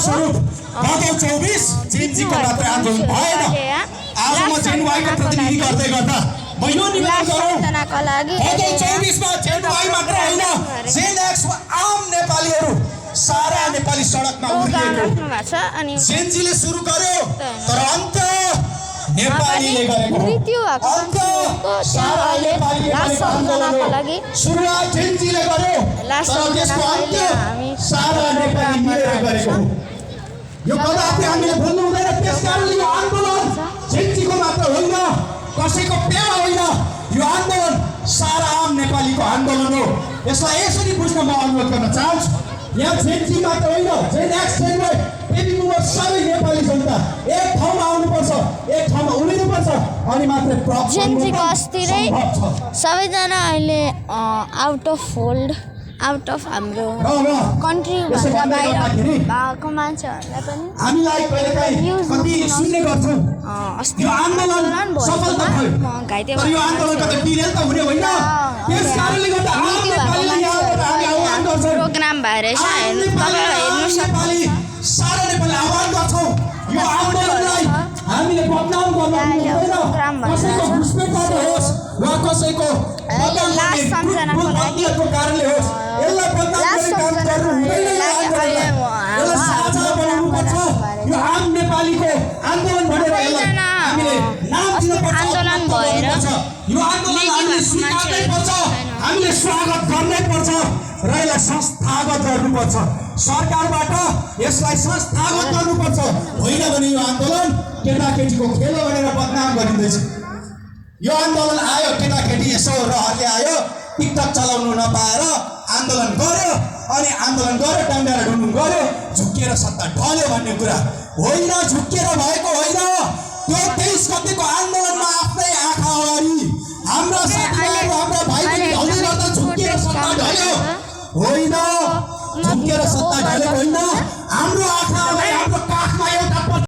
फलस्वरूप भदौ 24 जेनजीको मात्र आन्दोलन भएन। आज म जेनवाईको प्रतिनिधि गर्दै गर्दा म यो निवेदन गरौँ, भदौ 24 मा जेनवाई मात्र होइन, जेनएक्समा आम नेपालीहरू सारा नेपाली सडकमा उभिएको जेनजीले सुरु गर्यो, तर अन्त नेपालीले गरेको अन्त सारा नेपालीले गरेको आन्दोलन सुरुवात जेनजीले गर्यो, तर त्यसको अन्त सारा नेपाली मिलेर गरेको। यो कदापि हामीले भुल्नु हुँदैन। त्यसकारणले यो आन्दोलन जेनजीको मात्र होइन, कसैको पेवा होइन, यो आन्दोलन सारा आम नेपालीको आन्दोलन हो। यसलाई यसरी बुझ्न म अनुरोध गर्न चाहन्छु। यहाँ जेनजी मात्र होइन, जेनएक्स जेनवाई बेबी बुमर सबै नेपाली जनता एक ठाउँमा आउनुपर्छ, एक ठाउँमा उभिनुपर्छ, अनि मात्रै जेनजीको अस्तिरै सबैजना अहिले आउट अफ हाम्रो कन्ट्री बाहिर भएको मान्छेहरूलाई पनि हामीलाई कहिलेकाहीँ कति सुन्ने गर्छौँ यो आन्दोलन सफलता भयो, तर यो आन्दोलन कतै डिरेल त हुने होइन। त्यसकारणले गर्दा आम नेपालीले यहाँबाट हामी आह्वान गर्छौँ, प्रोग्राम भएर हेर्नु नेपाली सारा नेपाली आह्वान गर्छौँ, यो आन्दोलनलाई हामीले बदनाम गर्न हुँदैन। कसैको घुसपेटबाट होस् वा कसैको बदनामको कारणले होस्, यसलाई बदनाम गर्ने काम गर्नु हुँदैन। यसलाई साझा बनाउनुपर्छ, यो आम नेपालीको आन्दोलन भनेर यसलाई हामीले नाम दिनुपर्छ। आन्दोलन भएर यो आन्दोलन हामीले स्वीकार्नै पर्छ, हामीले स्वागत गर्नै पर्छ र यसलाई संस्थागत गर्नुपर्छ। सरकारबाट यसलाई संस्थागत गर्नुपर्छ, होइन भने यो आन्दोलन केटाकेटीको खेल हो भनेर बदनाम गरिँदैछ। यो आन्दोलन आयो, केटाकेटी यसो रहरले आयो, टिकटक चलाउनु नपाएर आन्दोलन गर्यो, अनि आन्दोलन गर्यो, डाङ्गा र ढुङ्गुङ गर्यो, झुक्किएर सत्ता ढल्यो भन्ने कुरा होइन, झुक्किएर भएको होइन। त्यो 23 गतेको आन्दोलनमा आफ्नै आँखा अगाडि हाम्रा साथीभाइहरू, हाम्रा भाइबहिनीहरूले गर्दा झुक्किएर सत्ता ढल्यो होइन, झुक्किएर सत्ता ढलेको होइन, हाम्रो आँखा अगाडि